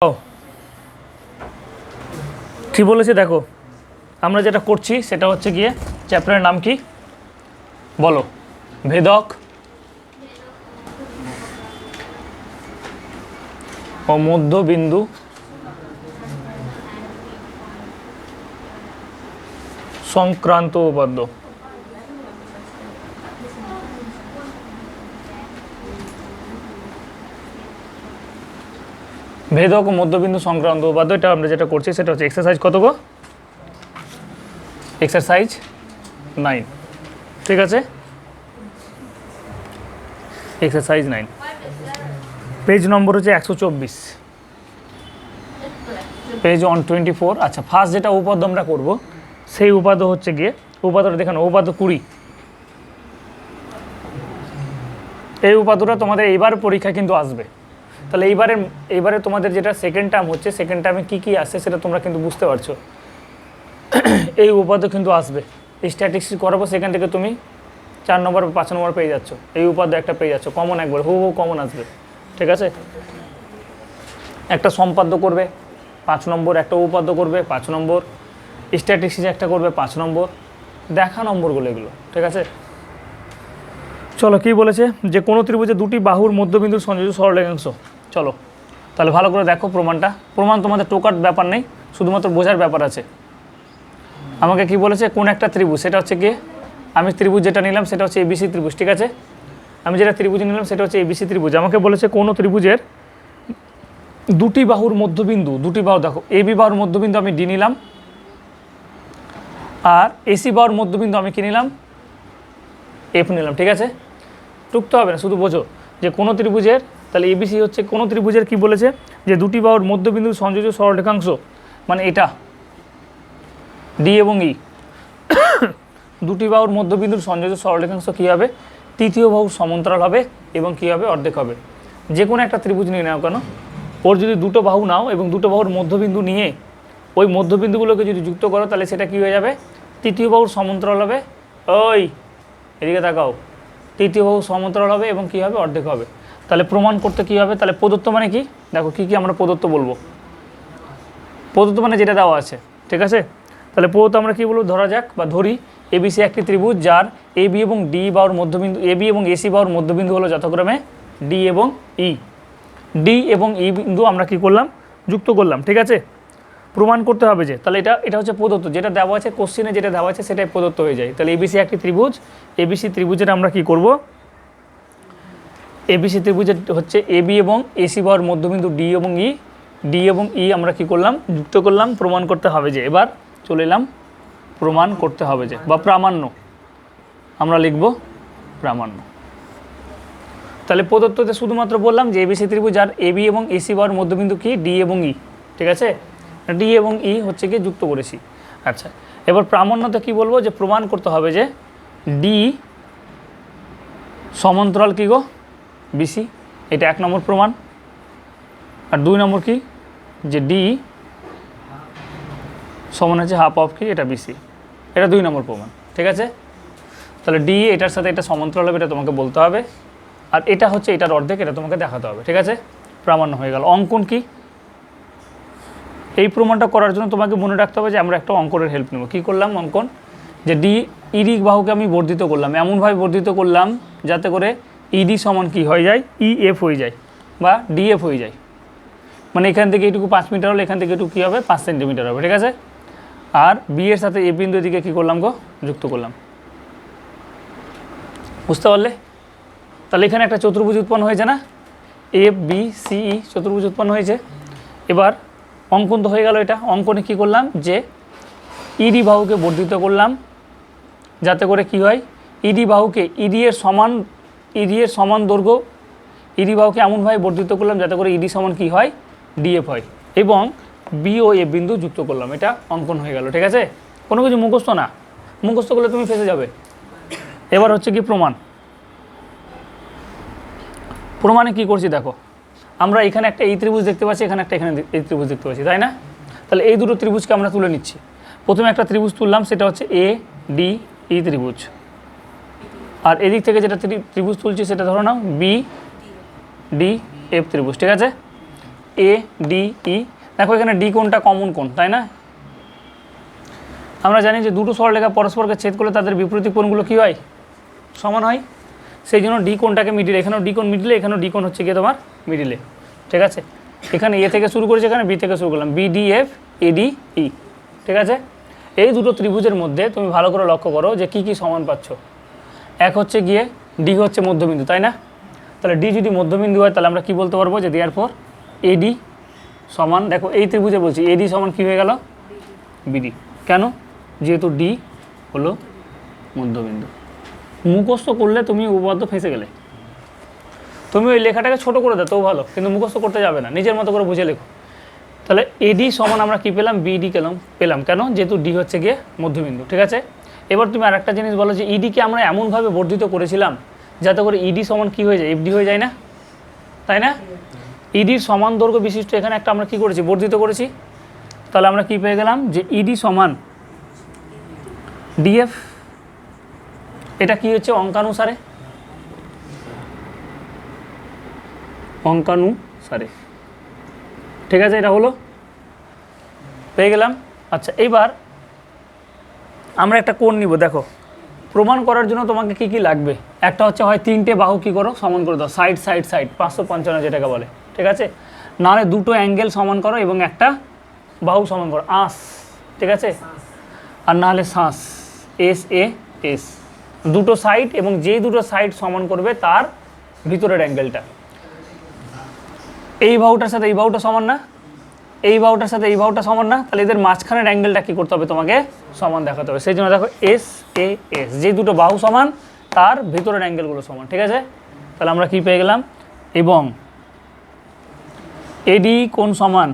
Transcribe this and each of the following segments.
ও কি বলেছে দেখো, আমরা যেটা করছি সেটা হচ্ছে গিয়ে চ্যাপ্টারের নাম কি বলো? ভেদক ও মধ্যবিন্দু সংক্রান্ত উপপাদ্য। ভেদক ও মধ্যবিন্দু সংক্রান্ত উপপাদ্য, এটা আমরা যেটা করছি সেটা হচ্ছে এক্সারসাইজ কত গো? এক্সারসাইজ 9, ঠিক আছে? এক্সারসাইজ 9, পেজ নম্বর হচ্ছে 124, পেজ 124। আচ্ছা, ফার্স্ট যেটা উপপাদ্য আমরা করব সেই উপপাদ্য হচ্ছে গিয়ে উপপাদ্যটা দেখানো, উপপাদ্য 20। এই উপপাদ্যটা তোমাদের এইবার পরীক্ষা কিন্তু আসবে। তাহলে এইবারে তোমাদের যেটা সেকেন্ড টার্ম হচ্ছে, সেকেন্ড টার্মে কী কী আসছে সেটা তোমরা কিন্তু বুঝতে পারছো। এই উপপাদ্য কিন্তু আসবে, স্ট্যাটিস্টিক্স করাবো, সেখান থেকে তুমি 4 নম্বর বা 5 নম্বর পেয়ে যাচ্ছ, এই উপাদ্য একটা পেয়ে যাচ্ছ কমন, একবার হুবহু কমন আসবে, ঠিক আছে? একটা সম্পাদ্য করবে 5 নম্বর, একটা উপপাদ্য করবে 5 নম্বর, স্ট্যাটিস্টিক্স একটা করবে 5 নম্বর, দেখা নম্বরগুলো এগুলো, ঠিক আছে? চলো কি বলেছে, যে কোনো ত্রিভুজে দুটি বাহুর মধ্যবিন্দুর সংযোজিত সরলরেখাংশ। চলো তাহলে ভালো করে দেখো প্রমাণটা। প্রমাণ তোমাদের টোকার ব্যাপার নেই, শুধুমাত্র বোঝার ব্যাপার আছে। আমাকে কি বলেছে, কোন একটা ত্রিভুজ, সেটা হচ্ছে গিয়ে আমি ত্রিভুজ যেটা নিলাম সেটা হচ্ছে এবিসি ত্রিভুজ, ঠিক আছে? আমি যেটা ত্রিভুজ নিলাম সেটা হচ্ছে এবিসি ত্রিভুজ। আমাকে বলেছে কোনো ত্রিভুজের দুটি বাহুর মধ্যবিন্দু, দুটি বাহু দেখো, এবি বাহুর মধ্যবিন্দু আমি ডি নিলাম, আর এসি বাহুর মধ্যবিন্দু আমি কি নিলাম, এফ নিলাম, ঠিক আছে? টুকতে হবে না, শুধু বোঝো যে কোনো ত্রিভুজের, তাহলে এবিসি হচ্ছে কোনো ত্রিভুজের কি বলেছে, যে দুটি বাহুর মধ্যবিন্দু সংযোজিত সরলরেখাংশ, মানে এটা ডি এবং ই, দুটি বাহুর মধ্যবিন্দুর সংযোজিত সরলরেখাংশ কী হবে, তৃতীয় বাহুর সমান্তরাল হবে এবং কী হবে, অর্ধেক হবে। যে কোনো একটা ত্রিভুজ নিয়ে নাও কেন, ওর যদি দুটো বাহু নাও এবং দুটো বাহুর মধ্যবিন্দু নিয়ে ওই মধ্যবিন্দুগুলোকে যদি যুক্ত করো, তাহলে সেটা কী হয়ে যাবে, তৃতীয় বাহুর সমান্তরাল হবে। ওই এদিকে তাকাও, তৃতীয় বাহু সমান্তরাল হবে এবং কী হবে, অর্ধেক হবে। তাহলে প্রমাণ করতে কী হবে, তাহলে প্রদত্ত মানে কি দেখো, কী কী আমরা প্রদত্ত বলবো, প্রদত্ত মানে যেটা দেওয়া আছে, ঠিক আছে? তাহলে প্রদত্ত আমরা কী বলবো, ধরা যাক বা ধরি এবিসি একটি ত্রিভুজ যার এবি এবং ডি বাহুর মধ্যবিন্দু, এবি এবং এসি বাহুর মধ্যবিন্দু হলো যথাক্রমে ডি এবং ই। ডি এবং ই বিন্দু আমরা কি করলাম, যুক্ত করলাম, ঠিক আছে? প্রমাণ করতে হবে যে, তাহলে এটা হচ্ছে প্রদত্ত, যেটা দেওয়া আছে কোশ্চেনে, যেটা দেওয়া আছে সেটাই প্রদত্ত হয়ে যায়। তাহলে এবিসি একটি ত্রিভুজ, এবিসি ত্রিভুজের আমরা কি করব, এবিসি ত্রিভুজের হচ্ছে এবি এবং এসি বাহুর মধ্যবিন্দু ডি এবং ই, ডি এবং ই আমরা কি করলাম, যুক্ত করলাম। প্রমাণ করতে হবে যে, এবার চলে এলাম প্রমাণ করতে হবে যে, বা প্রামাণ্য আমরা লিখব, প্রামাণ্য। তাহলে প্রদত্ততে শুধুমাত্র বললাম যে এবিসি ত্রিভুজ যার এবি এবং এসি বাহুর মধ্যবিন্দু কি, ডি এবং ই, ঠিক আছে? ডি এবং ই হচ্ছে কি যুক্ত করেছি। আচ্ছা, এবার প্রামাণ্যতে কি বলবো, যে প্রমাণ করতে হবে যে ডি সমান্তরাল কি গো, বিসি, এটা 1 নম্বর প্রমাণ। আর 2 নম্বর কি, যে ডি সমান হচ্ছে হাফ অফ কি, এটা বিসি, এটা 2 নম্বর প্রমাণ, ঠিক আছে? তাহলে ডি এটার সাথে এটা সমান্তরাল হবে, এটা তোমাকে বলতে হবে, আর এটা হচ্ছে এটার অর্ধেক, এটা তোমাকে দেখাতে হবে, ঠিক আছে? প্রামাণ্য হয়ে গেল। অঙ্কন কি, এই প্রমাণটা করার জন্য তোমাকে মনে রাখতে হবে যে আমরা একটা অঙ্কনের হেল্প নেব। কী করলাম অঙ্কন, যে ডি ইডি বাহুকে আমি বর্ধিত করলাম, এমনভাবে বর্ধিত করলাম যাতে করে ইডি সমান কি হয়ে যায়, ইএফ হয়ে যায় বা ডিএফ হয়ে যায়। মানে এখান থেকে এটুকু 5 মিটার হলে এখান থেকে এটুকু কী হবে, 5 সেন্টিমিটার হবে, ঠিক আছে? আর বি এর সাথে এ বিন্দু এদিকে কী করলাম গো, যুক্ত করলাম। বুঝতে পারলে? তাহলে এখানে একটা চতুর্ভুজ উৎপন্ন হয়েছে না, এফ বি সি ই, চতুর্ভুজ উৎপন্ন হয়েছে। এবার অঙ্কন তো হয়ে গেল। এটা অঙ্কনে কি করলাম, যে ইডি বাহুকে বর্ধিত করলাম যাতে করে কি হয়, ইডি বাহুকে ইডি এর সমান দৈর্ঘ্য, ইডি বাহুকে এমনভাবে বর্ধিত করলাম যাতে করে ইডি সমান কি হয়, ডিএফ হয়, এবং বি ও এফ বিন্দু যুক্ত করলাম। এটা অঙ্কন হয়ে গেল, ঠিক আছে? কোনো কিছু মুখস্থ না, মুখস্থ করলে তুমি ফেসে যাবে। এবার হচ্ছে কি প্রমাণ। প্রমাণে কি করছি দেখো, আমরা এখানে একটা এই ত্রিভুজ দেখতে পাচ্ছি, এখানে একটা এখানে এই ত্রিভুজ দেখতে পাচ্ছি, তাই না? তাহলে এই দুটো ত্রিভুজকে আমরা তুলে নিচ্ছি। প্রথমে একটা ত্রিভুজ তুললাম, সেটা হচ্ছে এ ডি ই ত্রিভুজ, আর এদিক থেকে যেটা ত্রিভুজ তুলছি সেটা ধরো নাও বি ডি এফ ত্রিভুজ, ঠিক আছে? এ ডি ই। দেখো এখানে ডি কোণটা কমন কোণ, তাই না? আমরা জানি যে দুটো সরলরেখা পরস্পরকে ছেদ করলে তাদের বিপরীত কোণগুলো কী হয়? সমান হয়। সেই জন্য ডি কোণটাকে মিডিলে, এখানেও ডি কোণ মিডিলে, এখানেও ডি কোণ হচ্ছে গিয়ে তোমার মিডিলে, ঠিক আছে? এখানে এ থেকে শুরু করেছি, এখানে বি থেকে শুরু করলাম, B D F A D E, ঠিক আছে? এই দুটো ত্রিভুজের মধ্যে তুমি ভালো করে লক্ষ্য করো যে কী কী সমান পাচ্ছ। এক হচ্ছে গিয়ে ডি হচ্ছে মধ্যবিন্দু, তাই না? তাহলে ডি যদি মধ্যবিন্দু হয় তাহলে আমরা কি বলতে পারবো যে দেওয়ার পর এডি সমান, দেখো এই ত্রিভুজে বলছি এডি সমান কী হয়ে গেল? বিডি। কেন? যেহেতু ডি হলো মধ্যবিন্দু। মুখস্থ করলে তুমি উপপাদ্য ফেঁসে গেলে। তুমি ওই লেখাটাকে ছোট করে দাও তো ভালো, কিন্তু মুখস্থ করতে যাবে না, নিজের মতো করে বুঝে লেখো। তাহলে এডি সমান আমরা কী পেলাম? বিডি পেলাম। কেন? যেহেতু ডি হচ্ছে গিয়ে মধ্যবিন্দু, ঠিক আছে? এবার তুমি আরেকটা জিনিস বলো যে ইডিকে আমরা এমনভাবে বর্ধিত করেছিলাম যাতে করে ইডি সমান কী হয়ে যায়? এফডি হয়ে যায় না, তাই না? ইডির সমান দৈর্ঘ্য বিশিষ্ট এখানে একটা আমরা কী করেছি? বর্ধিত করেছি। তাহলে আমরা কী পেয়ে গেলাম? যে ইডি সমান ডিএফ। এটা কি হচ্ছে? অঙ্কানুসারে, অঙ্কানুসারে, ঠিক আছে? এটা হলো, পেয়ে গেলাম। আচ্ছা, এইবার আমরা একটা কোণ নিব। দেখো প্রমাণ করার জন্য তোমাকে কি কি লাগবে? একটা হচ্ছে হয় তিনটে বাহু কী করো? সমান করে দাও, সাইড সাইড সাইড, 555 যেটাকে বলে, ঠিক আছে? নাহলে দুটো অ্যাঙ্গেল সমান করো এবং একটা বাহু সমান করো, আঁশ, ঠিক আছে? আর নাহলে শ্বাস, এস এ এস, দুটো সাইড, এবং যেই দুটো সাইড সমান করবে তার ভিতরের অ্যাঙ্গেলটা। এই বাহুটার সাথে এই বাহুটা সমান না, এই বাহুটার সাথে এই বাহুটা সমান না, তাহলে এদের মাঝখানের অ্যাঙ্গেলটা কী করতে হবে? তোমাকে সমান দেখাতে হবে। সেই জন্য দেখো এস এ এস, যে দুটো বাহু সমান তার ভিতরের অ্যাঙ্গেলগুলো সমান, ঠিক আছে? তাহলে আমরা কি পেয়ে গেলাম? এবং এডি কোণ সমান,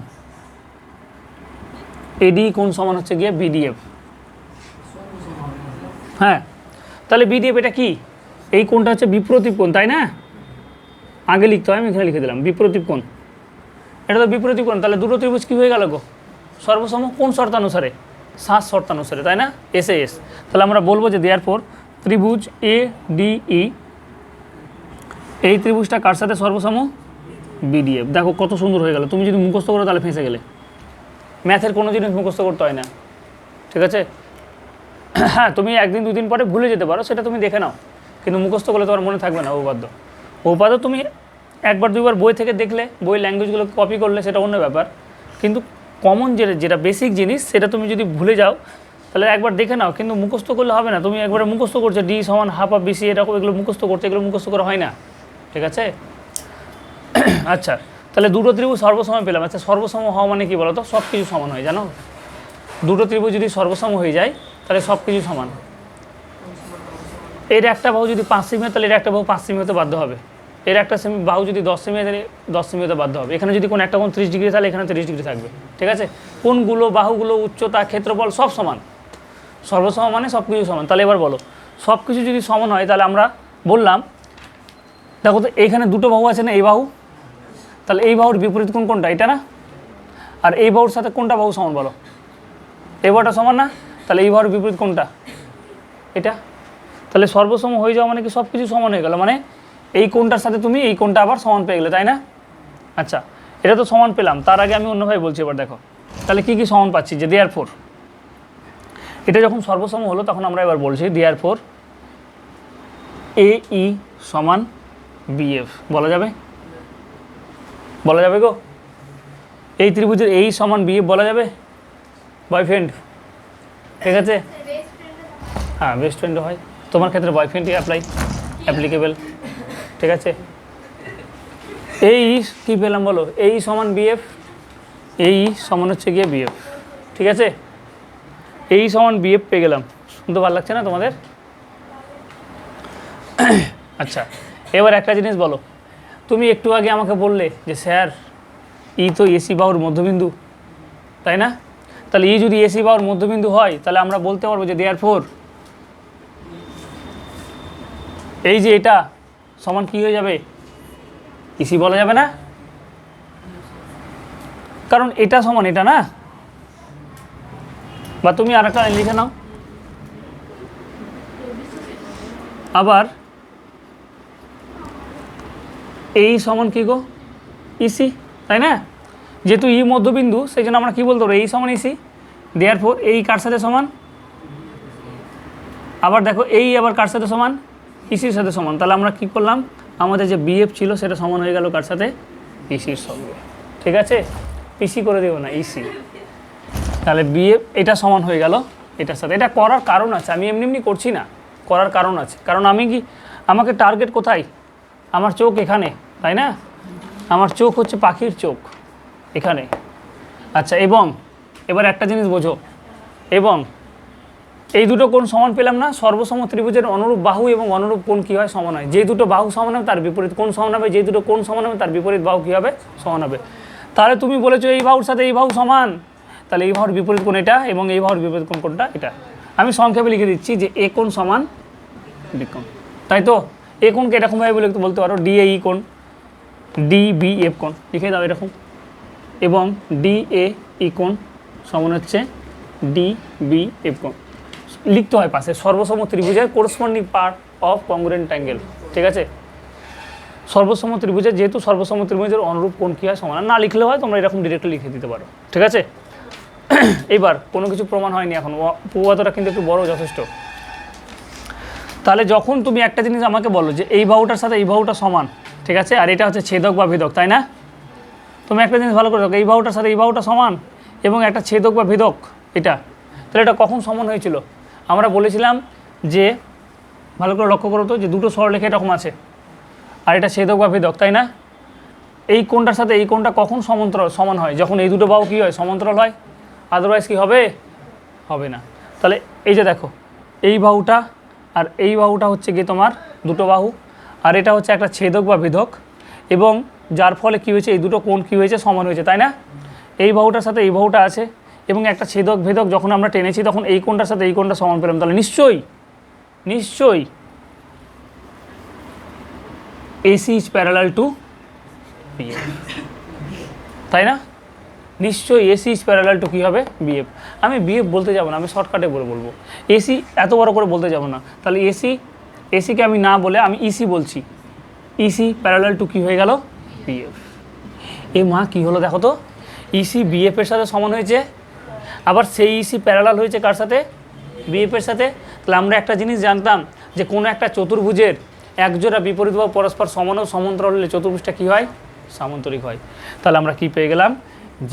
এডি কোণ সমান হচ্ছে গিয়ে বিডিএফ। হ্যাঁ, তাহলে বিডিএফ এটা কি? এই কোণটা হচ্ছে বিপ্রতীপ কোণ, তাই না? আগে লিখতে হয়, আমি এখানে লিখে দিলাম বিপ্রতীপ কোণ। এটা তো বিপরীত কোণ। তাহলে দুটো ত্রিভুজ কী হয়ে গেল গো? সর্বসম। কোন শর্তানুসারে? শ্বাস শর্তানুসারে, তাই না? S A S. তাহলে আমরা বলবো যে দেওয়ার পর ত্রিভুজ এ ডি ই, এই ত্রিভুজটা কার সাথে সর্বসম? বিডিএফ। দেখো কত সুন্দর হয়ে গেল। তুমি যদি মুখস্থ করো তাহলে ফেঁসে গেলে। ম্যাথের কোনো জিনিস মুখস্থ করতে হয় না, ঠিক আছে? হ্যাঁ, তুমি একদিন দুদিন পরে ভুলে যেতে পারো, সেটা তুমি দেখে নাও, কিন্তু মুখস্থ করলে তোমার মনে থাকবে না। উপপাদ্য তুমি একবার দুইবার বই থেকে দেখলে, বই ল্যাঙ্গুয়েজগুলো কপি করলে সেটা অন্য ব্যাপার, কিন্তু কমন যেটা বেসিক জিনিস সেটা তুমি যদি ভুলে যাও তাহলে একবার দেখে নাও, কিন্তু মুখস্থ করলে হবে না। তুমি একবারে মুখস্থ করছো ডি সমান হাফ অফ বিসি, এরকম এগুলো মুখস্থ করছো, এগুলো মুখস্থ করা হয় না, ঠিক আছে? আচ্ছা, তাহলে দুটো ত্রিভুজ সর্বসম পেলাম। আচ্ছা, সর্বসম হওয়া মানে কি বলো তো? সব কিছু সমান হয়, জানো? দুটো ত্রিভুজ যদি সর্বসম হয়ে যায় তাহলে সব কিছু সমান। এর একটা বাহু যদি 5 সেমি হয় তাহলে এর একটা বাহু 5 সেমি হতে বাধ্য হবে। এর একটা বাহু যদি 10 সেমি হয় তাহলে 10 সেমি হতে বাধ্য হবে। এখানে যদি কোনো একটা কোণ 30 ডিগ্রি তাহলে এখানে 30 ডিগ্রি থাকবে, ঠিক আছে? কোণগুলো, বাহুগুলো, উচ্চতা, ক্ষেত্রফল সব সমান। সর্বসম মানে সব কিছু সমান। তাহলে এবার বলো, সব কিছু যদি সমান হয় তাহলে আমরা বললাম, দেখো তো এইখানে দুটো বাহু আছে না, এই বাহু, তাহলে এই বাহুর বিপরীত কোণ কোনটা? এটা না? আর এই বাহুর সাথে কোনটা বাহু সমান বলো? এই বাহুটা সমান না? তাহলে এই বাহুর বিপরীত কোনটা? এটা। তাহলে সর্বসম হয়ে যাওয়া মানে কি? সব কিছু সমান হয়ে গেল, মানে এই কোণটার সাথে তুমি এই কোণটা আবার সমান পেয়ে গেলে, তাই না? আচ্ছা, এটা তো সমান পেলাম, তার আগে আমি অন্যভাবে বলছি। এবার দেখো তাহলে কী কী সমান পাচ্ছি, যে দেয়ার ফোর এটা যখন সর্বসম হলো তখন আমরা এবার বলছি দেয়ার ফোর এ ই সমান বিএফ। বলা যাবে? বলা যাবে গো? এই ত্রিভুজের এই সমান বিএফ বলা যাবে বয়ফ্রেন্ড, ঠিক আছে? হ্যাঁ, বেস্ট ফ্রেন্ড হয়, তোমার ক্ষেত্রে বয়ফ্রেন্ডই অ্যাপ্লিকেবল, ঠিক আছে? এই কী পেলাম বলো? এই সমান বিএফ, এই সমান হচ্ছে গিয়ে বিএফ, ঠিক আছে? এই সমান বিএফ পেয়ে গেলাম। শুনতে ভালো লাগছে না তোমাদের? আচ্ছা, এবার একটা জিনিস বলো, তুমি একটু আগে আমাকে বললে যে স্যার ই তো এসি বাহুর মধ্যবিন্দু, তাই না? তাহলে ই যদি এসি বাহুর মধ্যবিন্দু হয় তাহলে আমরা বলতে পারবো যে দেয়ার ফোর এই যে এটা সমান কি হয়ে যাবে? ইসি বলা যাবে না, কারণ এটা সমান এটা না। বা তুমি আর একটা লিখে নাও, আবার এই সমান কি গো? ইসি, তাই না? যেহেতু ই মধ্যবিন্দু সেই জন্য আমরা কী বলতে পারবো এই সমান ইসি, দেয়ার ফোর এই কার সাথে সমান, আবার দেখো এই আবার কার সাথে সমান, ইসির সাথে সমান। তাহলে আমরা কি করলাম, আমাদের যে বিএফ ছিল সেটা সমান হয়ে গেল কার সাথে, ইসির সঙ্গে। ঠিক আছে, ইসি করে দেবো না, ইসি। তাহলে বিএফ এটা সমান হয়ে গেল এটার সাথে। এটা করার কারণ আছে, আমি এমনি এমনি করছি না, করার কারণ আছে। কারণ আমি কি, আমাকে টার্গেট কোথায়, আমার চোখ এখানে, তাই না? আমার চোখ হচ্ছে পাখির চোখ এখানে। আচ্ছা, এবং এবার একটা জিনিস বোঝো, এবং এই দুটো কোণ সমান পেলাম না, সর্বসম ত্রিভুজের অনুরূপ বাহু এবং অনুরূপ কোণ কী হয়, সমান হয়। যে দুটো বাহু সমান হবে তার বিপরীত কোণ সমান হবে, যে দুটো কোণ সমান হবে তার বিপরীত বাহু কী হবে, সমান হবে। তাহলে তুমি বলেছো এই বাহুর সাথে এই বাহু সমান, তাহলে এই বাহুর বিপরীত কোণ এটা এবং এই বাহুর বিপরীত কোণ কোনটা, এটা। আমি সংক্ষেপে লিখে দিচ্ছি যে এ কোণ সমান বি কোণ, তাই তো? এ কোণকে এরকমভাবে বলতে পারো ডি এ ই কোণ, ডি বি এফ কোণ, লিখে দাও এরকম। এবং ডি এ ই কোণ সমান হচ্ছে ডি বি এফ কোণ, লিখতে হয় পাশে সর্বসম ত্রিভুজের কোরসপন্ডিং পার্ট অফ কংগ্রুয়েন্ট অ্যাঙ্গেল। ঠিক আছে, সর্বসম ত্রিভুজের, যেহেতু সর্বসম ত্রিভুজের অনুরূপ কোণ কী হয়, সমান। না লিখলে হয়, তোমরা এরকম ডিরেক্টলি লিখে দিতে পারো। ঠিক আছে, এবার কোনো কিছু প্রমাণ হয়নি এখন, উপপাদ্যটা কিন্তু একটু বড় যথেষ্ট। তাহলে যখন তুমি একটা জিনিস আমাকে বলো যে এই বাহুটার সাথে এই বাহুটা সমান, ঠিক আছে, আর এটা হচ্ছে ছেদক বা ভেদক, তাই না? তুমি একটা জিনিস ভালো করে দেখো, এই বাহুটার সাথে এই বাহুটা সমান এবং একটা ছেদক বা ভেদক এটা, তাহলে এটা কখন সমান হয়েছিল? আমরা বলেছিলাম যে, ভালো করে লক্ষ্য করো তো, যে দুটো সরলরেখা এরকম আছে আর এটা ছেদক বা ভেদক, তাই না? এই কোণটার সাথে এই কোণটা কখন সমান হয়? যখন এই দুটো বাহু কী হয়, সমান্তরাল হয়। আদারওয়াইজ কি হবে, হবে না। তাহলে এই যে দেখো, এই বাহুটা আর এই বাহুটা হচ্ছে গিয়ে তোমার দুটো বাহু, আর এটা হচ্ছে একটা ছেদক বা ভেদক, এবং যার ফলে কী হয়েছে, এই দুটো কোণ কী হয়েছে, সমান হয়েছে, তাই না? এই বাহুটার সাথে এই বাহুটা আছে এবং একটা ছেদক ভেদক যখন আমরা টেনেছি তখন এই কোণটার সাথে এই কোণটা সমান পেলাম। তাহলে নিশ্চয়ই নিশ্চয়ই AC is parallel to BF, তাই না? নিশ্চয়ই AC is parallel to কী হবে, BF। আমি BF বলতে যাব না, আমি শর্টকাটে বলবো। AC এত বড় করে বলতে যাব না। তাহলে AC-কে আমি না বলে আমি EC বলছি। EC প্যারালাল টু কী হয়ে গেল, BF। এ মা কী হলো দেখো তো, EC BF এর সাথে সমান হয়েছে, আবার সেই EC প্যারালাল হয়েছে কার সাথে, BF এর সাথে। তাহলে আমরা একটা জিনিস জানতাম যে কোনো একটা চতুর্ভুজের একজোড়া বিপরীত বাহু পরস্পর সমান ও সমান্তরাল হলে চতুর্ভুজটা কী হয়, সামান্তরিক হয়। তাহলে আমরা কি পেয়ে গেলাম,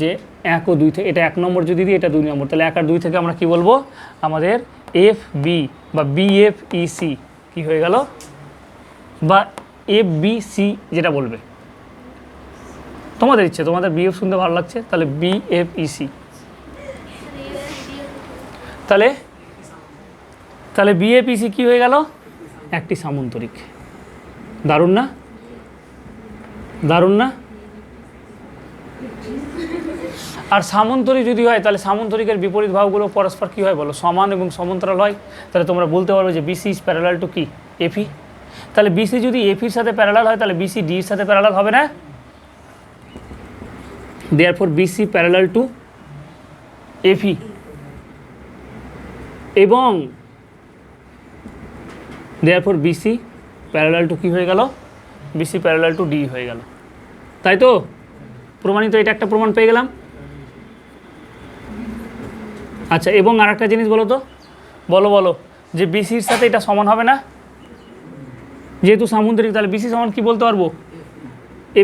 যে 1 ও 2 থেকে, এটা 1 নম্বর যদি দিই, এটা 2 নম্বর, তাহলে 1 আর 2 থেকে আমরা কি বলবো, আমাদের FB বা BFEC কি হয়ে গেল, বা FBC যেটা বলবে, তোমাদের ইচ্ছে, তোমাদের BF শুনতে ভালো লাগছে, তাহলে BFEC। তাহলে BFEC কি হয়ে গেল, একটি সামান্তরিক। দারুণ না, দারুণ না? আর সামান্তরিক যদি হয় তাহলে সামান্তরিকের বিপরীত বাহুগুলো পরস্পর কী হয় বলো, সমান এবং সমান্তরাল হয়। তাহলে তোমরা বলতে পারো যে BC ইজ প্যারালাল টু কি, FE। তাহলে BC যদি FEর সাথে প্যারালাল হয় তাহলে BC D এর সাথে প্যারালাল হবে না? Therefore BC parallel to FE, এবং দেয়ারফর BC প্যারালাল টু কী হয়ে গেল, BC প্যারালাল টু D হয়ে গেল, তাই তো? প্রমাণিত, এটা একটা প্রমাণ পেয়ে গেলাম। আচ্ছা, এবং আর একটা জিনিস বলো তো, বলো যে BCর সাথে এটা সমান হবে না, যেহেতু সামান্তরিক। তাহলে BC সমান কি বলতে পারবো,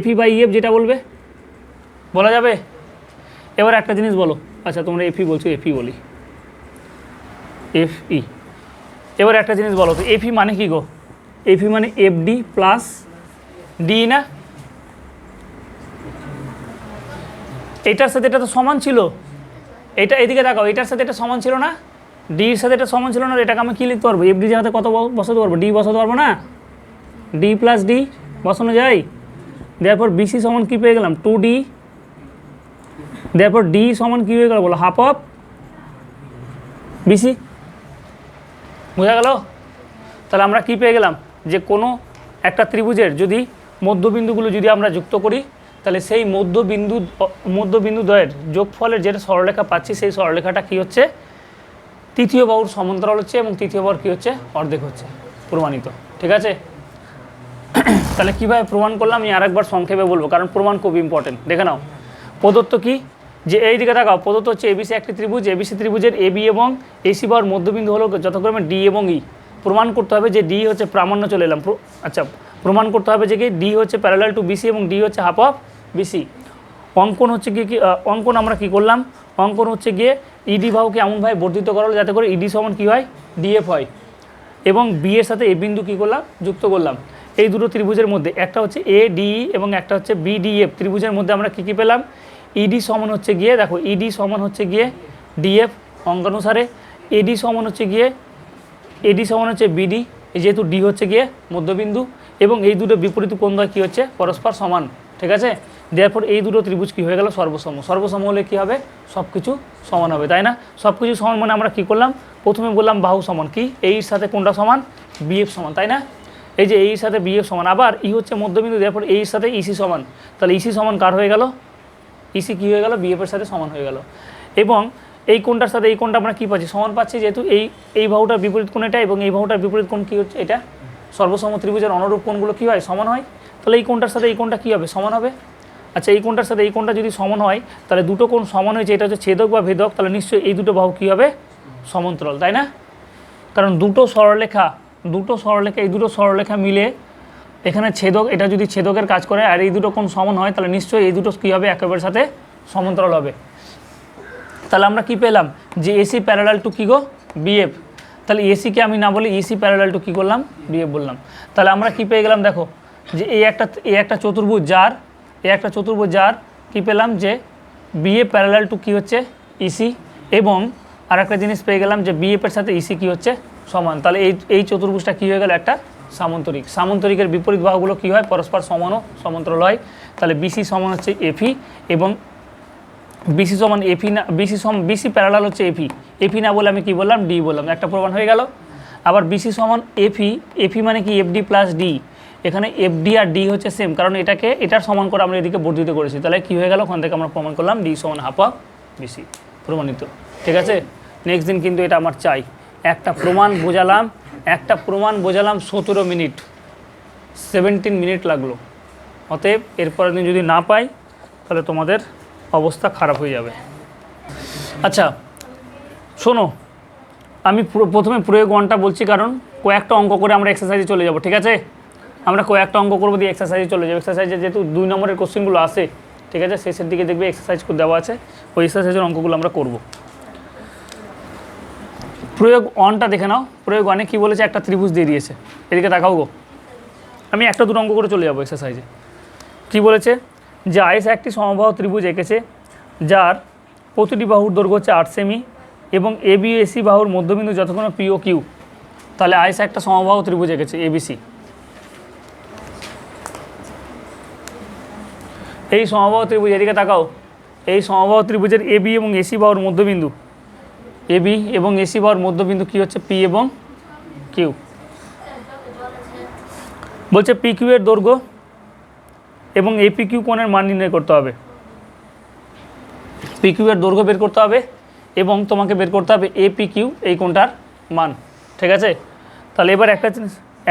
FE বাই EF যেটা বলবে, বলা যাবে? এবার একটা জিনিস বলো, আচ্ছা তোমরা FE বলছো, FE বলি, FE। এবার একটা জিনিস বলো তো, FE মানে কি গো, FE মানে FD প্লাস D না? এটার সাথে এটা তো সমান ছিল, এটা এদিকে দেখাও, এটার সাথে এটা সমান ছিল না, ডির সাথে এটা সমান ছিল না, এটাকে আমি কী লিখতে পারবো, FD জায়গাতে কত বসাতে পারবো, D বসাতে পারবো না? D প্লাস D বসানো যায়। দেয়ারপর BC সমান কী পেয়ে গেলাম, 2D। দেয়ারপর D সমান কী হয়ে গেল বলো, হাফ অফ BC। বোঝা গেল? তাহলে আমরা কী পেয়ে গেলাম, যে কোনো একটা ত্রিভুজের যদি মধ্যবিন্দুগুলো যদি আমরা যুক্ত করি, তাহলে সেই মধ্যবিন্দু দ্বয়ের যোগফলের যেটা সরলরেখা পাচ্ছি, সেই সরলরেখাটা কী হচ্ছে, তৃতীয় বাহুর সমান্তরাল হচ্ছে, এবং তৃতীয় বাহুর কী হচ্ছে, অর্ধেক হচ্ছে। প্রমাণিত। ঠিক আছে, তাহলে কীভাবে প্রমাণ করলাম আমি আরেকবার সংক্ষেপে বলবো, কারণ প্রমাণ খুব ইম্পর্টেন্ট। দেখে নাও, প্রদত্ত কি, যে এই দিকে তাকাও, প্রদত্ত হচ্ছে এবিসি একটি ত্রিভুজ, এবিসি ত্রিভুজের এবি এবং এসি বাহুর মধ্যবিন্দু হলো যথাক্রমে ডি এবং ই। প্রমাণ করতে হবে যে ডি হচ্ছে প্রামাণ্য, চলে এলাম। আচ্ছা, প্রমাণ করতে হবে যে কি ডি হচ্ছে প্যারালাল টু বিসি এবং ডি হচ্ছে হাফ অফ বিসি। অঙ্কন হচ্ছে গিয়ে কি, অঙ্কন আমরা কি করলাম, অঙ্কন হচ্ছে গিয়ে ইডি বাহুকে এমনভাবে বর্ধিত করা হলো যাতে করে ইডি সমান কী হয়, ডিএফ হয়, এবং বি এর সাথে এ বিন্দু কী করলাম, যুক্ত করলাম। এই দুটো ত্রিভুজের মধ্যে একটা হচ্ছে এ ডি এবং একটা হচ্ছে বিডিএফ ত্রিভুজের মধ্যে আমরা কী কী পেলাম, ইডি সমান হচ্ছে গিয়ে, দেখো ইডি সমান হচ্ছে গিয়ে ডিএফ অঙ্কানুসারে, এডি সমান হচ্ছে গিয়ে, এডি সমান হচ্ছে বিডি, যেহেতু ডি হচ্ছে গিয়ে মধ্যবিন্দু, এবং এই দুটো বিপরীত কোণ দ্বয় কী হচ্ছে, পরস্পর সমান। ঠিক আছে, দেওয়ার এই দুটো ত্রিভুজ কী হয়ে গেল, সর্বসম। সর্বসম হলে কী হবে, সব কিছু সমান হবে, তাই না? সব কিছু সমান মানে আমরা কী করলাম, প্রথমে বললাম বাহু সমান, কি এইর সাথে কোনটা সমান, বিএফ সমান, তাই না? এই যে এইর সাথে বিএফ সমান, আবার ই হচ্ছে মধ্যবিন্দু, দেওয়ার এইর সাথে ইসি সমান, তাহলে ইসি সমান কার হয়ে গেল, ইসি কী হয়ে গেল, বিএফের সাথে সমান হয়ে গেল। এবং এই কোণটার সাথে এই কোণটা আমরা কী পাচ্ছি, সমান পাচ্ছি, যেহেতু এই বাহুটার বিপরীত কোণ এটা এবং এই বাহুটার বিপরীত কোণ কী হচ্ছে, এটা। সর্বসম ত্রিভুজের অনুরূপ কোণগুলো কী হয়, সমান হয়। তাহলে এই কোণটার সাথে এই কোণটা কী হবে, সমান হবে। আচ্ছা, এই কোণটার সাথে এই কোণটা যদি সমান হয়, তাহলে দুটো কোণ সমান হয়েছে, এটা হচ্ছে ছেদক বা ভেদক, তাহলে নিশ্চয়ই এই দুটো বাহু কী হবে, সমান্তরাল, তাই না? কারণ দুটো সরলরেখা এই দুটো সরলরেখা মিলে এখানে ছেদক, এটা যদি ছেদকের কাজ করে আর এই দুটো কোণ সমান হয়, তাহলে নিশ্চয়ই এই দুটো কী হবে, একেবারে সাথে সমান্তরাল হবে। তাহলে আমরা কি পেলাম, যে এসি প্যারালাল টু কী গো, বিএফ। তাহলে এসিকে আমি না বলে ইসি প্যারালাল টু কী করলাম, বিএফ বললাম। তাহলে আমরা কি পেয়ে গেলাম, দেখো যে এই একটা চতুর্ভুজ যার কী পেলাম, যে বিএফ প্যারালাল টু কী হচ্ছে, ইসি, এবং আর একটা জিনিস পেয়ে গেলাম যে বিএফের সাথে ইসি কী হচ্ছে, সমান। তাহলে এই চতুর্ভুজটা কী হয়ে গেল, একটা সামান্তরিক। সামান্তরিকের বিপরীত বাহুগুলো কী হয়, পরস্পর সমান ও সমান্তরাল হয়। তাহলে বিসি সমান হচ্ছে এফি, এবং বিসি সমান এফি না, বিসি প্যারালাল হচ্ছে এফি না বলে আমি কি বললাম, ডি বললাম, একটা প্রমাণ হয়ে গেল। আবার বিসি সমান এফি মানে কি, এফডি প্লাস ডি। এখানে এফডি আর ডি হচ্ছে সেম, কারণ এটার সমান করে আমরা এদিকে বর্ধিত করেছি। তাহলে কী হয়ে গেল, ওখান থেকে আমরা প্রমাণ করলাম ডি সমান হাফ অফ বিসি, প্রমাণিত। ঠিক আছে, নেক্সট দিন কিন্তু এটা আমার চাই। একটা প্রমাণ বোঝালাম 17 মিনিট, 17 মিনিট লাগলো। অতএব এরপরের দিন যদি না পাই, তাহলে তোমাদের অবস্থা খারাপ হয়ে যাবে। আচ্ছা শোনো, আমি প্রথমে প্রয়োগ 1টা বলছি, কারণ কয়েকটা অঙ্ক করে আমরা এক্সারসাইজে চলে যাব। ঠিক আছে, আমরা কয়েকটা অঙ্ক করবো দিয়ে এক্সারসাইজে চলে যাবো। এক্সারসাইজে যেহেতু 2 নম্বরের কোশ্চেনগুলো আসে, ঠিক আছে, শেষের দিকে দেখবে এক্সারসাইজ দেওয়া আছে, ওই এক্সারসাইজের অঙ্কগুলো আমরা করব। প্রয়োগ 1টা দেখে নাও। প্রয়োগ 1-এ কী বলেছে, একটা ত্রিভুজ দিয়ে দিয়েছে, এদিকে তাকাও গো। আমি একটা দুটো অঙ্ক করে চলে যাবো এক্সারসাইজে। কী বলেছে, যে আইস একটি সমবাহু ত্রিভুজ এঁকেছে, যার প্রতিটি বাহুর দৈর্ঘ্য হচ্ছে 8 সেমি এবং এবি এসি বাহুর মধ্যবিন্দু যতক্ষণ পি ও কিউ। তাহলে আইস একটা সমবাহু ত্রিভুজ এঁকেছে এবিসি। এই সমবাহু ত্রিভুজ, এদিকে তাকাও, এই সমবাহু ত্রিভুজের এবি এবং এসি বাহুর মধ্যবিন্দু, এবি এবং এসি বাহুর মধ্যবিন্দু কী হচ্ছে, পি এবং কিউ। বলছে পি কিউ এর দৈর্ঘ্য এবং এপি কিউ কোণের মান নির্ণয় করতে হবে। পি কিউ এর দৈর্ঘ্য বের করতে হবে এবং তোমাকে বের করতে হবে এপি কিউ এই কোণটার মান। ঠিক আছে, তাহলে এবার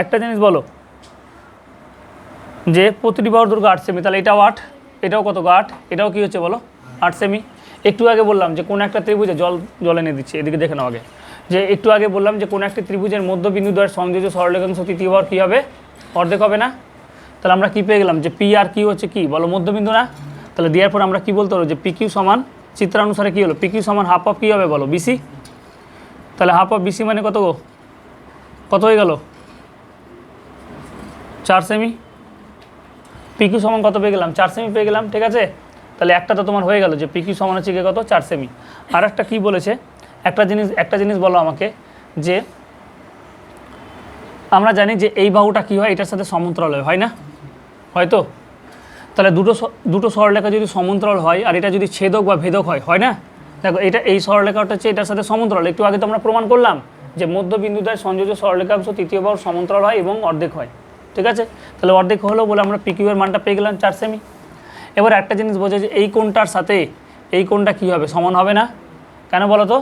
একটা জিনিস বলো, যে প্রতিটি বাহুর দৈর্ঘ্য 8 সেমি, তাহলে এটাও 8, এটাও কত 8, এটাও কী হচ্ছে বলো, 8 সেমি। একটু আগে বললাম যে কোন একটা ত্রিভুজে জল এনে দিচ্ছে, এদিকে দেখে নাও আগে, যে একটু আগে বললাম যে কোন একটা ত্রিভুজের মধ্যবিন্দু দ্বয়ের সংযোজ্য সরলরেখাংশ তৃতীয় বাহুর কী হবে, অর্ধেক হবে না। তাহলে আমরা কী পেয়ে গেলাম, যে পি আর কিউ হচ্ছে কি বলো, মধ্যবিন্দু না। তাহলে দেওয়ার পর আমরা কী বলতে পারবো, যে পি কিউ সমান, চিত্রানুসারে কী হলো, পি কিউ সমান হাফ অফ কী হবে বলো, বিসি। তাহলে হাফ অফ বিসি মানে কত গো, কত হয়ে গেল, 4 সেমি। পি কিউ সমান কত পেয়ে গেলাম, 4 সেমি পেয়ে গেলাম। ঠিক আছে, তাহলে একটা তো তোমার হয়ে গেল, যে পি কিউ সমান হচ্ছে কি কত, 4 সেমি। আর একটা কী বলেছে, একটা জিনিস বলো আমাকে, যে আমরা জানি যে এই বাহুটা কী হয়, এটার সাথে সমান্তরাল হয় না, হয়তো। তাহলে দুটো সরলরেখা যদি সমান্তরাল হয় আর এটা যদি ছেদক বা ভেদক হয় না। দেখো এটা এই সরলরেখাটা হচ্ছে এটার সাথে সমান্তরাল, একটু আগে তো আমরা প্রমাণ করলাম যে মধ্যবিন্দু দ্বয় সংযোজ্য সরলরেখাংশ তৃতীয় বাহুর সমান্তরাল হয় এবং অর্ধেক হয়। ঠিক আছে, তাহলে অর্ধেক হলো বলে আমরা পি কিউ এর মানটা পেয়ে গেলাম 4 সেমি। এবার একটা জিনিস বোঝে, যে এই কোণটার সাথে এই কোণটা কী হবে, সমান হবে না। কেন বলো তো,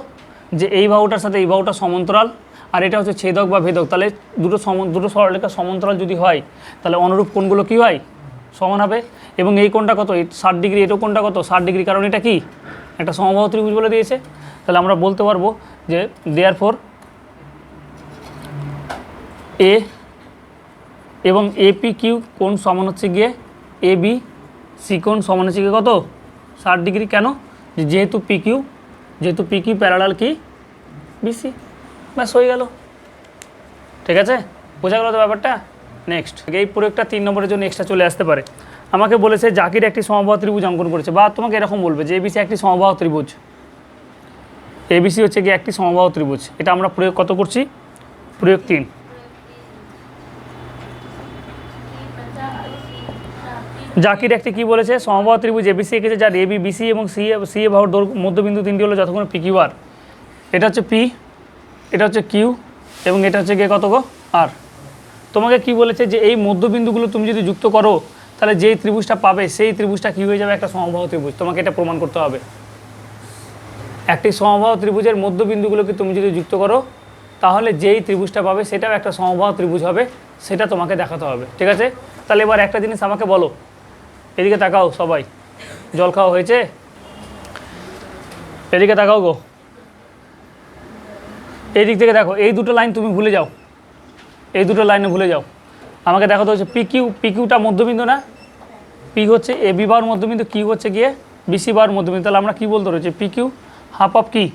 যে এই বাহুটার সাথে এই বাহুটা সমান্তরাল আর এটা হচ্ছে ছেদক বা ভেদক, তাহলে দুটো সরলরেখা সমান্তরাল যদি হয়, তাহলে অনুরূপ কোণগুলো কী হয়, সমান হবে। এবং এই কোণটা কত, 60 ডিগ্রি, এটাও কোণটা কত 60 ডিগ্রি, কারণ এটা কি একটা সমবাহু ত্রিভুজ বলে দিয়েছে। তাহলে আমরা বলতে পারবো যে দেয়ারফর এ এবং এপি কিউ কোণ সমান হচ্ছে গিয়ে এ বি সি কোণ সমান হচ্ছে গিয়ে কত 60 ডিগ্রি। কেন, যেহেতু পি কিউ প্যারালাল কি বিসি, ব্যাস হয়ে গেল। ঠিক আছে, বোঝা গেল তো ব্যাপারটা। নেক্সট, এই প্রয়োগটা 3 নম্বরের জন্য এক্সট্রা চলে আসতে পারে। আমাকে বলেছে জাকির একটি সমবাহু ত্রিভুজ অঙ্কন করেছে, বা তোমাকে এরকম বলবে যে এবিসি একটি সমবাহু ত্রিভুজ, এবিসি হচ্ছে গিয়ে একটি সমবাহু ত্রিভুজ। এটা আমরা প্রয়োগ কত করছি, প্রয়োগ 3। জাকির একটি কি বলেছে, সমবাহু ত্রিভুজ এবিসি এঁকেছে, যার এবি বিসি এবং সি এ বাহুর মধ্যবিন্দু তিনটি হলো যতক্ষণ পি কিউ আর। এটা হচ্ছে পি, এটা হচ্ছে কিউ, এবং এটা হচ্ছে গিয়ে কত গো আর। তোমাকে কি বলেছে যে এই মধ্যবিন্দুগুলো তুমি যদি যুক্ত করো তাহলে যেই ত্রিভুজটা পাবে সেই ত্রিভুজটা কী হয়ে যাবে, একটা সমবাহু ত্রিভুজ। তোমাকে এটা প্রমাণ করতে হবে। একটি সমবাহু ত্রিভুজের মধ্যবিন্দুগুলোকে তুমি যদি যুক্ত করো তাহলে যেই ত্রিভুজটা পাবে সেটাও একটা সমবাহু ত্রিভুজ হবে, সেটা তোমাকে দেখাতে হবে। ঠিক আছে, তাহলে এবার একটা জিনিস আমাকে বলো, এদিকে তাকাও সবাই, জল খাওয়া হয়েছে, এদিকে তাকাও গো, এই দিক থেকে দেখো, এই দুটো লাইন তুমি ভুলে যাও, এই দুটো লাইনে ভুলে যাও। আমাকে দেখাতে হচ্ছে পি কিউটা মধ্যবিন্দু না, পি হচ্ছে এ বি বাহুর মধ্যবিন্দু, কিউ হচ্ছে গিয়ে বিসি বাহুর মধ্যবিন্দু। তাহলে আমরা কী বলতে রয়েছে, পি কিউ হাফ অফ কি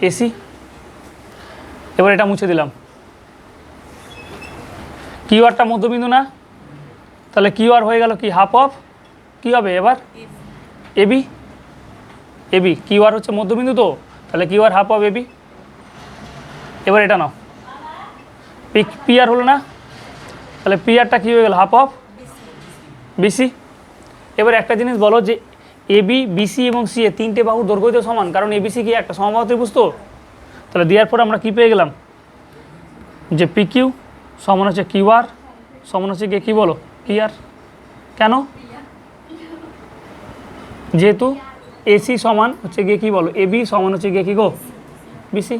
এসি। এবার এটা মুছে দিলাম, কিউ আরটা মধ্যবিন্দু না, তাহলে কিউ আর হয়ে গেল কি হাফ অফ কী হবে এবার এবি, এবি কিউ আর হচ্ছে মধ্যবিন্দু, তো তাহলে Q R half of AB. এবার এটা নাও, পি আর হলো না, তাহলে পি আরটা কী হয়ে গেল হাফ অফ বিসি। এবার একটা জিনিস বলো যে এবি বিসি এবং সি এ তিনটে বাহুর দৈর্ঘ্য তো সমান, কারণ এবিসি কি একটা সমবাহু ত্রিভুজ। তো তাহলে দেওয়ার পর আমরা কী পেয়ে গেলাম যে পি কিউ সমান হচ্ছে কিউ আর সমান হচ্ছে গিয়ে কী বলো পি আর। কেন, যেহেতু এসি সমান হচ্ছে গিয়ে কী বলো এবি সমান হচ্ছে গিয়ে কী গো বিসি।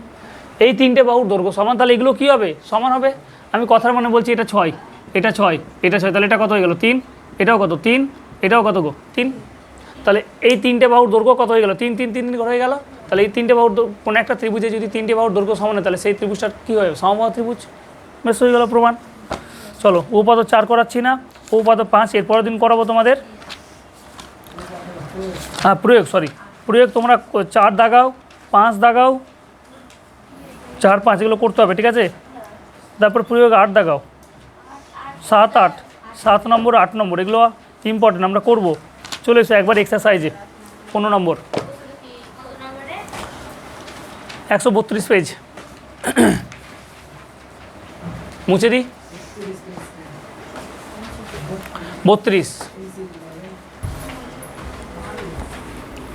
এই তিনটে বাহুর দৈর্ঘ্য সমান, তাহলে এগুলো কী হবে সমান হবে। আমি কথার মানে বলছি, এটা 6, এটা 6, এটা 6, তাহলে এটা কত হয়ে গেল 3, এটাও কত 3, এটাও কত গো 3। তাহলে এই তিনটে বাহুর দৈর্ঘ্য কত হয়ে গেল 3 3 3 3 হয়ে গেল। তাহলে এই তিনটে বাহুর কোনো একটা ত্রিভুজে যদি তিনটে বাহুর দৈর্ঘ্য সমান হয় তাহলে সেই ত্রিভুজটা কী হয় সমবাহু ত্রিভুজ। বেশ হয়ে গেল প্রমাণ। চলো উপপাদ্য 4 করাচ্ছি না, উপপাদ্য 5 এর পরের দিন করাবো তোমাদের। হ্যাঁ প্রয়োগ, প্রয়োগ তোমরা 4 দাগাও 5 দাগাও, 4 5 এগুলো করতে হবে। ঠিক আছে, তারপর প্রয়োগ 8 দাগাও, 7 8, 7 নম্বর 8 নম্বর, এগুলো ইম্পর্টেন্ট, আমরা করবো। চলে এসো একবার এক্সারসাইজে 15 নম্বর 132 পেজ মুছে দিই, 32।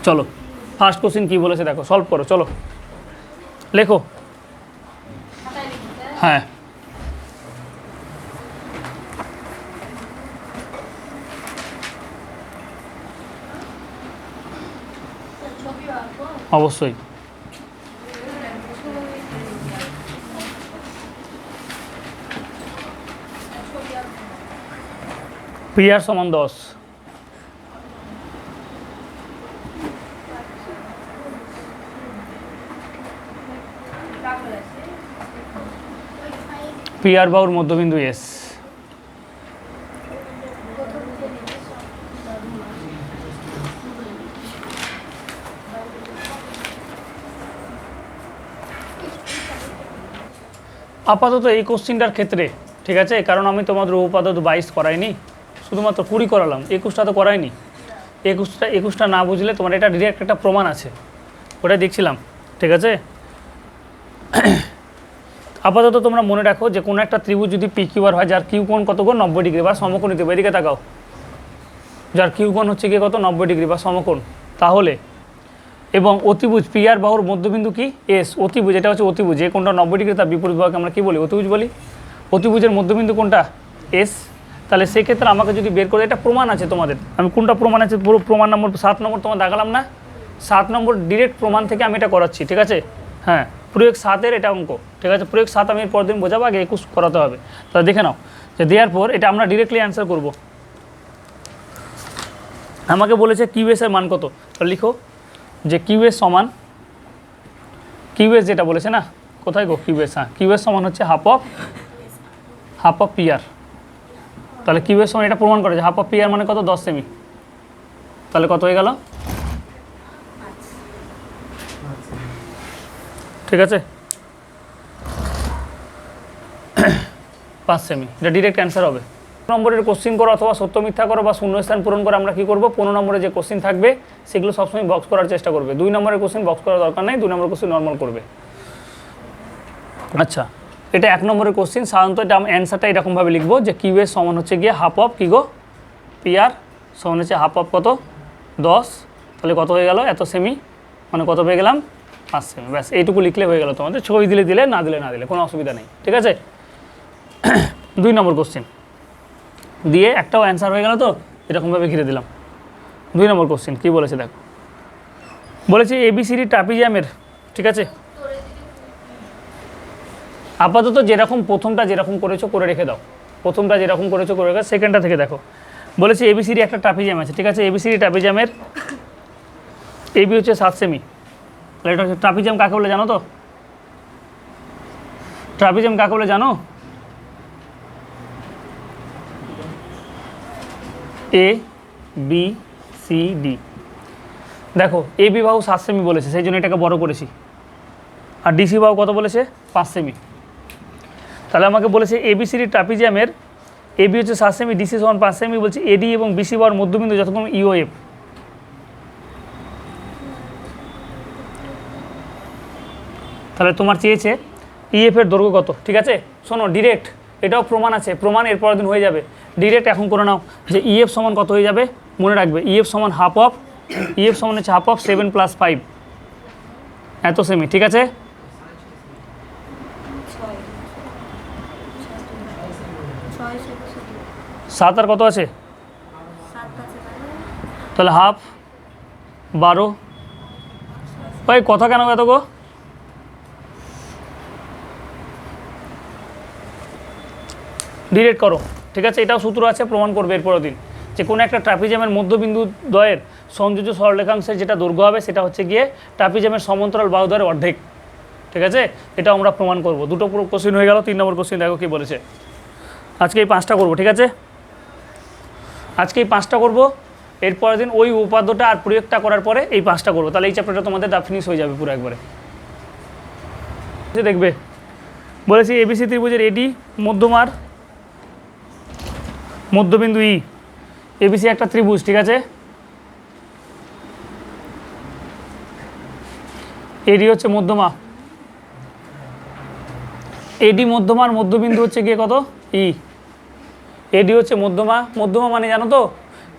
চলো ফার্স্ট কোশ্চিন কী বলেছে দেখো, সলভ করো, চলো লেখো। হ্যাঁ অবশ্যই। পি আর সমান 10, পি আর বাহুর মধ্যবিন্দু এস, আপাতত এই কোশ্চিনটার ক্ষেত্রে ঠিক আছে, কারণ আমি তোমাদের উপপাদ্য 22 করাইনি, শুধুমাত্র 20 করালাম, 21টা তো করাইনি। 21টা না বুঝলে তোমার এটা ডিরেক্ট একটা প্রমাণ আছে, ওটা দেখছিলাম। ঠিক আছে, আপাতত তোমরা মনে রাখো যে কোনো একটা ত্রিভুজ যদি পি কিউ আর হয়, যার কিউ কোণ কত কোণ 90 ডিগ্রি বা সমকোণ হতে হবে, এদিকে তাকাও, যার কিউ কোণ হচ্ছে গিয়ে কত 90 ডিগ্রি বা সমকোণ, তাহলে এবং অতিভুজ পি আর বাহুর মধ্যবিন্দু কি এস, অতিভুজ এটা হচ্ছে অতিভুজ, যে কোণটা 90 ডিগ্রি তার বিপরীত বাহুকে আমরা কী বলি অতিভুজ বলি। অতিভুজের মধ্যবিন্দু কোনটা এস, তাহলে সেক্ষেত্রে আমাকে যদি বের করে, এটা প্রমাণ আছে তোমাদের, আমি কোনটা প্রমাণ আছে পুরো প্রমাণ নম্বর 7 নম্বর তোমার দেখালাম না, 7 নম্বর ডিরেক্ট প্রমাণ থেকে আমি এটা করাচ্ছি। ঠিক আছে, হ্যাঁ প্রয়োগ 7-এর এটা অঙ্ক। ঠিক আছে, প্রয়োগ 7 আমি এর পরের দিন বোঝাবো, আগে 21 করাতে হবে। তাহলে দেখে নাও যে দেওয়ার পর এটা আমরা ডিরেক্টলি অ্যান্সার করব। আমাকে বলেছে কিউএস এর মান কত, তাহলে লিখো যে কিউএস সমান, কিউএস যেটা বলেছে না, কোথায় গো কিউএস, হ্যাঁ কিউএস সমান হচ্ছে হাফ অফ পিআর। তাহলে কিউএস সমান এটা প্রমাণ করেছে হাফ অফ পিআর মানে কত 10 সেমি, তাহলে কত হয়ে গেল, ঠিক আছে 5 সেমি, এটা ডিরেক্ট অ্যান্সার হবে। নম্বরের কোশ্চিন করো অথবা সত্য মিথ্যা করো বা শূন্যস্থান পূরণ করে আমরা কি করব, 15 নম্বরে যে কোশ্চিন থাকবে সেগুলো সবসময় বক্স করার চেষ্টা করবে। 2 নম্বরের কোশ্চিন বক্স করার দরকার নেই, 2 নম্বরের কোশ্চিন নর্মাল করবে। আচ্ছা, এটা 1 নম্বরের কোশ্চিন। সাধারণত এটা অ্যান্সারটা এরকমভাবে লিখবো যে কিউএস সমান হচ্ছে গিয়ে হাফ অফ কি গো পিআর সমান হচ্ছে হাফ অফ কত 10, তাহলে কত হয়ে গেল এত সেমি, মানে কত পেয়ে গেলাম 5 সেমি। ব্যাস এইটুকু লিখলে হয়ে গেল, তোমাদের ছবি দিলে দিলে, না দিলে না দিলে, কোনো অসুবিধা নেই, ঠিক আছে। 2 নম্বর কোশ্চিন দিয়ে একটাও অ্যান্সার হয়ে গেল, তো এরকমভাবে ঘিরে দিলাম। 2 নম্বর কোশ্চিন কী বলেছে দেখো, বলেছে এবিসিডি ট্রাপিজিয়ামের, ঠিক আছে। আপাতত যেরকম প্রথমটা যেরকম করেছো করে রেখে দাও, প্রথমটা যেরকম করেছো করে রেখে, সেকেন্ডটা থেকে দেখো। বলেছে এবিসিডি একটা ট্রাপিজিয়াম আছে, ঠিক আছে। এবিসিডি ট্রাপিজিয়ামের এবি হচ্ছে 7 সেমি, তাহলে এটা হচ্ছে ট্রাপিজিয়াম কাকে বলে জানো তো, ট্রাপিজিয়াম কাকে বলে জানো, এ বি সি ডি। দেখো এ বি বাহু 7 সেমি বলেছে, সেই জন্য এটাকে বড় করেছি, আর ডিসি বাহু কত বলেছে 5 সেমি। তাহলে আমাকে বলেছে এবিসিডি ট্রাপিজিয়ামের এবি হচ্ছে 7 সেমি, ডিসি সমান 5 সেমি, বলছে এডি এবং বিসি বাহুর মধ্যবিন্দু যতক্ষণ ইওএফ। তাহলে তোমার চেয়েছে ইএফ এর দৈর্ঘ্য কত, ঠিক আছে। শোনো ডিরেক্ট, এটাও প্রমাণ আছে, প্রমাণ এর পরের দিন হয়ে যাবে, ডিরেক্ট এখন করে নাও যে ইএফ সমান কত হয়ে যাবে, মনে রাখবে ইএফ সমান হাফ অফ, ইএফ সমান হচ্ছে হাফ অফ 7 + 5 এত সেমি, ঠিক আছে। 7 আর কত আছে, তাহলে হাফ 12, ভাই কথা কেন এত গো, ডিরেক্ট করো, ঠিক আছে। এটাও সূত্র আছে, প্রমাণ করবে এরপরের দিন, যে কোনো একটা ট্রাপিজিয়ামের মধ্যবিন্দু দ্বয়ের সংযোজ্য সরলরেখাংশের যেটা দৈর্ঘ্য হবে সেটা হচ্ছে গিয়ে ট্রাপিজিয়ামের সমান্তরাল বাহুদ্বয়ের অর্ধেক, ঠিক আছে। এটা আমরা প্রমাণ করব। দুটো পুরো কোশ্চিন হয়ে গেল। 3 নম্বর কোশ্চিন দেখো কি বলেছে। আজকে এই 5টা করবো, ঠিক আছে, আজকে এই 5টা করবো, এরপরের দিন ওই উপাদ্যটা আর প্রয়োগটা করার পরে এই 5টা করবো, তাহলে এই চ্যাপ্টারটা তোমাদের ফিনিশ হয়ে যাবে পুরো একবারে। দেখবে বলেছি এবিসি ত্রিভুজের এডি মধ্যমার মধ্যবিন্দু ই, এবিসি একটা ত্রিভুজ, ঠিক আছে। এডি হচ্ছে মধ্যমা, এডি মধ্যমার মধ্যবিন্দু হচ্ছে গিয়ে কত ই, এডি হচ্ছে মধ্যমা। মধ্যমা মানে জানো তো,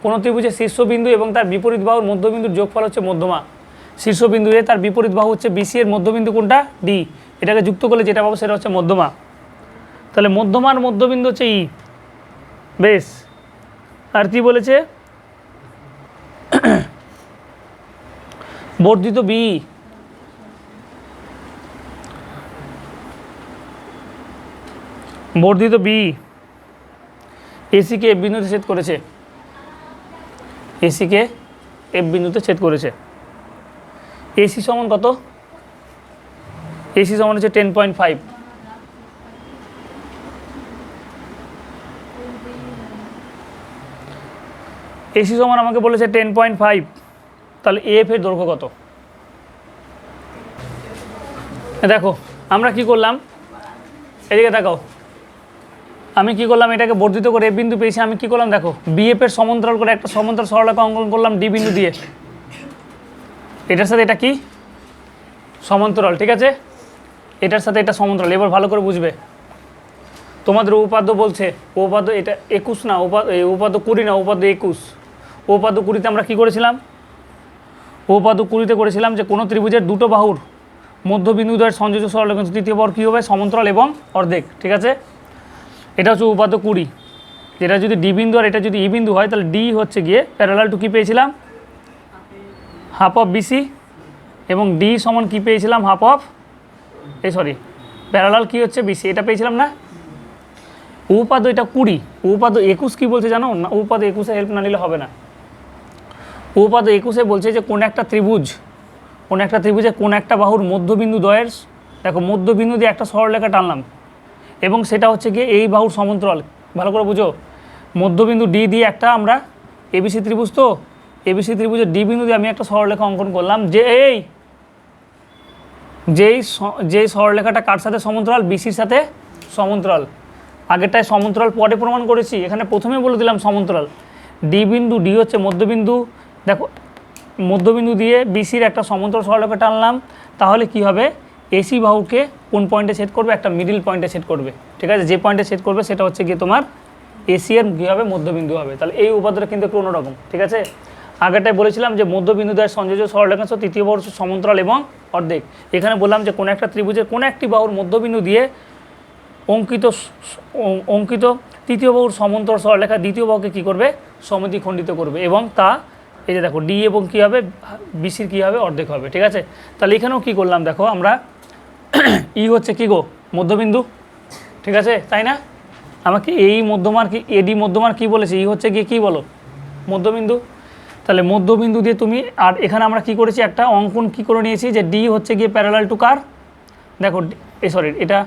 কোনো ত্রিভুজের শীর্ষবিন্দু এবং তার বিপরীত বাহুর মধ্যবিন্দুর যোগফল হচ্ছে মধ্যমা। শীর্ষবিন্দু এ, তার বিপরীত বাহু হচ্ছে বিসি, এর মধ্যবিন্দু কোনটা ডি, এটাকে যুক্ত করলে যেটা পাবো সেটা হচ্ছে মধ্যমা। তাহলে মধ্যমার মধ্যবিন্দু হচ্ছে ই, বেশ। আর কি বলেছে, বর্ধিত বি, বর্ধিত বি এসিকে এফ বিন্দুতে ছেদ করেছে, এসিকে এফ বিন্দুতে ছেদ করেছে। এসি সমান কত, এসি সমান হচ্ছে 10.5, এসি সমান আমাকে বলেছে 10.5, তাহলে এফ এর দৈর্ঘ্য কত। দেখো আমরা কি করলাম, এদিকে দেখাও, আমি কি করলাম, এটাকে বর্ধিত করে এফ বিন্দু পেয়েছি, আমি কি করলাম দেখো, বিএফ এর সমান্তরাল করে একটা সমান্তরাল সরলরেখা অঙ্কন করলাম ডি বিন্দু দিয়ে, এটার সাথে এটা কি সমান্তরাল, ঠিক আছে, এটার সাথে এটা সমান্তরাল। এবার ভালো করে বুঝবে, তোমাদের উপাদ্য বলছে, উপাদ্য এটা 21 না, উপাদ্য 20 না, উপাদ্য 21। উপাদ্য 20-তে আমরা কি করেছিলাম, উপাদ্য 20-তে করেছিলাম যে কোনো ত্রিভুজের দুটো বাহুর মধ্যবিন্দুদ্বয়ের সংযোজ্য সরলরেখা তৃতীয় বাহুর কী হবে, সমান্তরাল এবং অর্ধেক, ঠিক আছে। এটা হচ্ছে উপাদ্য 20, যেটা যদি ডি বিন্দু আর এটা যদি ই বিন্দু হয়, তাহলে ডি হচ্ছে গিয়ে প্যারালাল টু কী পেয়েছিলাম, হাফ অফ বিসি, এবং ডি সমান কী পেয়েছিলাম, হাফ অফ প্যারালাল কী হচ্ছে বিসি, এটা পেয়েছিলাম না। উপাদ্য এটা 20, উপাদ্য 21 কী বলছে জানো না, উপাদ্য 21-এর হেল্প না নিলে হবে না। উপপাদ্য 21 বলছে যে কোন একটা ত্রিভুজে কোন একটা বাহুর মধ্যবিন্দু দ্বয়ের, দেখো মধ্যবিন্দু দিয়ে একটা সরলরেখা টানলাম এবং সেটা হচ্ছে গিয়ে এই বাহুর সমান্তরাল। ভালো করে বুঝো, মধ্যবিন্দু ডি দিয়ে একটা আমরা এবিসি ত্রিভুজ, তো এবিসি ত্রিভুজের ডি বিন্দু দিয়ে আমি একটা সরলরেখা অঙ্কন করলাম যে যেই সরলরেখাটা কার সাথে সমান্তরাল, বিসির সাথে সমান্তরাল। আগেরটায় সমান্তরাল পরে প্রমাণ করেছি, এখানে প্রথমে বলে দিলাম সমান্তরাল। ডি হচ্ছে মধ্যবিন্দু, দেখো মধ্যবিন্দু দিয়ে বিসির একটা সমান্তরাল সরলরেখা টানলাম, তাহলে কি হবে, এসি বাহুকে কোন পয়েন্টে সেট করবে, একটা মিডিল পয়েন্টে সেট করবে। ঠিক আছে, যে পয়েন্টে সেট করবে সেটা হচ্ছে গিয়ে তোমার এসি এর কী হবে, মধ্যবিন্দু হবে। তাহলে এই উপাদানটা কিন্তু একটু অন্যরকম। ঠিক আছে, আগেরটায় বলেছিলাম যে মধ্যবিন্দু দ্বয়ের সংযোজ্য সরলরেখাংশ তৃতীয় বাহুর সমান্তরাল এবং অর্ধেক। এখানে বললাম যে কোনো একটা ত্রিভুজের কোনো একটি বাহুর মধ্যবিন্দু দিয়ে অঙ্কিত তৃতীয় বাহুর সমান্তরাল সরলরেখা দ্বিতীয় বাহুকে কী করবে, সমদ্বিখণ্ডিত করবে এবং তা এই যে দেখো ডি এবং কী হবে, বিসির কী হবে, অর্ধেক হবে। ঠিক আছে, তাহলে এখানেও কী করলাম দেখো আমরা ই হচ্ছে কী গো, মধ্যবিন্দু। ঠিক আছে, তাই না, আমাকে এই মধ্যমার কি এডি মধ্যমার কী বলেছে, ই হচ্ছে গিয়ে কী বলো, মধ্যবিন্দু। তাহলে মধ্যবিন্দু দিয়ে তুমি, আর এখানে আমরা কি করেছি, একটা অঙ্কন কি করে নিয়েছি যে ডি হচ্ছে গিয়ে প্যারালাল টু কার, দেখো এটা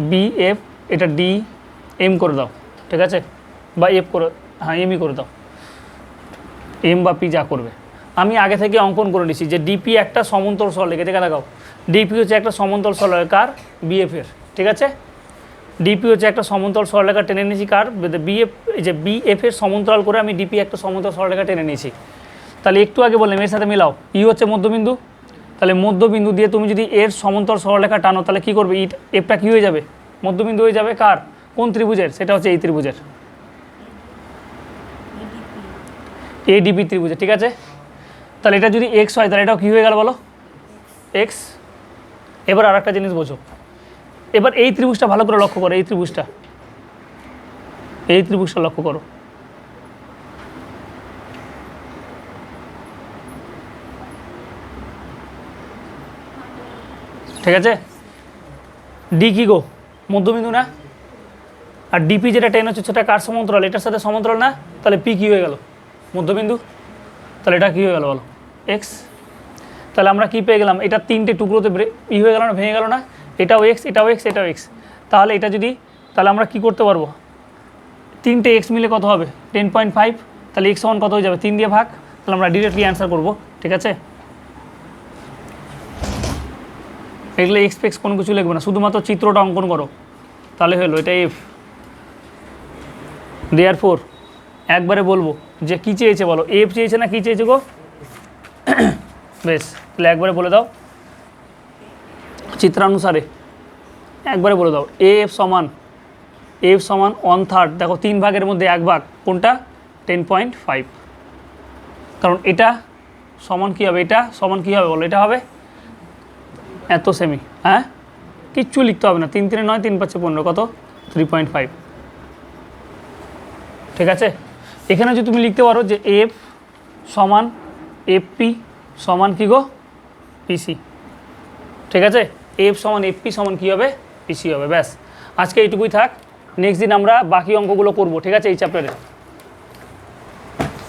বি এফ, এটা ডি এম করে দাও। ঠিক আছে, বা এফ করে, হ্যাঁ এমই করে দাও, এম বা পি যা করবে। আমি আগে থেকে অঙ্কন করে নিয়েছি যে ডিপি একটা সমান্তরাল সরলরেখা, দেখে দেখাও, ডিপি হচ্ছে একটা সমান্তরাল সরলরেখা কার, বিএফের। ঠিক আছে, ডিপি হচ্ছে একটা সমান্তরাল সরলরেখা টেনে নিয়েছি কার, বিএফ, এই যে বিএফের সমান্তরাল করে আমি ডিপি একটা সমান্তরাল সরলরেখা টেনে নিয়েছি। তাহলে একটু আগে বললাম এর সাথে মিলাও, ই হচ্ছে মধ্যবিন্দু, তাহলে মধ্যবিন্দু দিয়ে তুমি যদি এর সমান্তরাল সরলরেখা টানো তাহলে কী করবে, এফটা কী হয়ে যাবে, মধ্যবিন্দু হয়ে যাবে কার, কোন ত্রিভুজের, সেটা হচ্ছে এই ত্রিভুজের, এডিপি ত্রিভুজের। ঠিক আছে, তাহলে এটা যদি এক্স হয় তাহলে এটাও কী হয়ে গেল বলো, এক্স। এবার আর একটা জিনিস বোঝো, এবার এই ত্রিভুজটা ভালো করে লক্ষ্য করো, এই ত্রিভুজটা লক্ষ্য করো। ঠিক আছে, ডি কি গো, মধ্যবিন্দু না, আর ডিপি যেটা টেন হচ্ছে সেটা কার সমান্তরাল, এটার সাথে সমান্তরাল না, তাহলে পি কী হয়ে গেল, মধ্যবিন্দু। তাহলে এটা কী হয়ে গেল বলো, এক্স। তাহলে আমরা কী পেয়ে গেলাম, এটা তিনটে টুকরোতে ই হয়ে গেল না, ভেঙে গেল না, এটাও এক্স, এটাও এক্স, এটাও এক্স। তাহলে এটা যদি, তাহলে আমরা কী করতে পারবো, তিনটে এক্স মিলে কত হবে, 10.5, তাহলে এক্স সমান কত হয়ে যাবে, 3 দিয়ে ভাগ, তাহলে আমরা ডিরেক্টলি অ্যান্সার করবো। ঠিক আছে, এগুলো এক্স কোনো কিছু লিখবে না, শুধুমাত্র চিত্রটা অঙ্কন করো, তাহলে হলো এটা এফ। দেয়ারফোর একবারে বলবো যে কী চেয়েছে বলো, এফ চেয়েছে না কী চেয়েছে গো, বেশ, তাহলে একবারে বলে দাও চিত্রানুসারে, একবারে বলে দাও এফ সমান 1/3, দেখো 3 ভাগের মধ্যে 1 ভাগ, কোনটা, 10.5, কারণ এটা সমান কী হবে, এটা সমান কী হবে বলো, এটা হবে এত সেমি, হ্যাঁ কিচ্ছু লিখতে হবে না, 3 3 9, 3 5 15, কত, 3.5। ঠিক আছে, এখানে যদি তুমি লিখতে পারো যে এফ সমান এফপি সমান কী গো, পিসি। ঠিক আছে, এফ সমান এফপি সমান কী হবে, পিসি হবে। ব্যাস, আজকে এইটুকুই থাক, নেক্সট দিন আমরা বাকি অঙ্কগুলো করবো। ঠিক আছে, এই চ্যাপ্টারে।